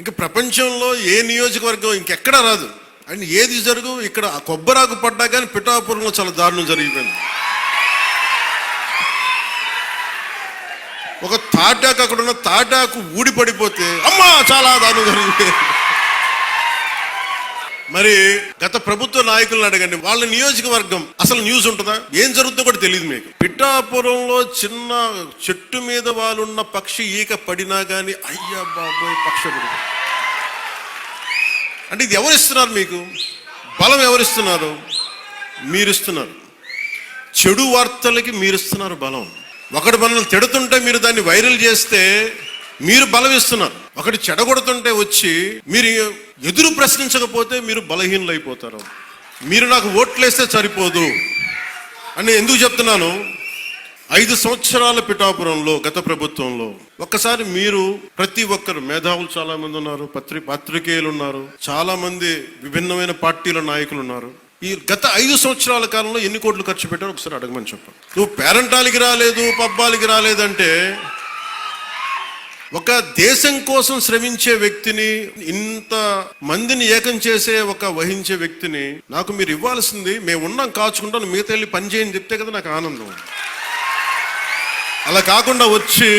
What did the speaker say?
ఇంకా ప్రపంచంలో ఏ నియోజకవర్గం ఇంకెక్కడా రాదు. అండ్ ఏది జరుగు ఇక్కడ కొబ్బరాకు పడ్డా కానీ పిఠాపురంలో చాలా దారుణం జరిగిపోయింది. ఒక తాటాకు, అక్కడ ఉన్న తాటాకు ఊడి పడిపోతే అమ్మా చాలా దారుణం జరిగిపోయింది. మరి గత ప్రభుత్వ నాయకులను అడగండి, వాళ్ళ నియోజకవర్గం అసలు న్యూస్ ఉంటుందా? ఏం జరుగుతుందో కూడా తెలియదు మీకు. పిఠాపురంలో చిన్న చెట్టు మీద వాళ్ళున్న పక్షి ఈక పడినా కానీ అయ్యా బాబోయ్ పక్షుడు అంటే ఇది ఎవరిస్తున్నారు మీకు? బలం ఎవరిస్తున్నారు? మీరిస్తున్నారు. చెడు వార్తలకి మీరిస్తున్నారు బలం. ఒకటి మనల్ని తిడుతుంటే మీరు దాన్ని వైరల్ చేస్తే మీరు బలం ఇస్తున్నారు. ఒకటి చెడగొడుతుంటే వచ్చి మీరు ఎదురు ప్రశ్నించకపోతే మీరు బలహీనలు అయిపోతారు. మీరు నాకు ఓట్లేస్తే సరిపోదు అని ఎందుకు చెప్తున్నాను? 5 సంవత్సరాల పిఠాపురంలో గత ప్రభుత్వంలో ఒక్కసారి మీరు ప్రతి ఒక్కరు మేధావులు చాలా మంది ఉన్నారు, పత్రికేయులు ఉన్నారు, చాలా మంది విభిన్నమైన పార్టీల నాయకులు ఉన్నారు. ఈ గత 5 సంవత్సరాల కాలంలో ఎన్ని కోట్లు ఖర్చు పెట్టారో ఒకసారి అడగమని చెప్పండి. నువ్వు పేరంటాలకి రాలేదు, పబ్బాలకి రాలేదంటే ఒక దేశం కోసం శ్రమించే వ్యక్తిని, ఇంత మందిని ఏకం చేసే ఒక వహించే వ్యక్తిని నాకు మీరు ఇవ్వాల్సింది, మేము ఉన్నాం కాచుకుంటాను, మిగతా వెళ్ళి పని చేయని చెప్తే కదా నాకు ఆనందం. అలా కాకుండా వచ్చి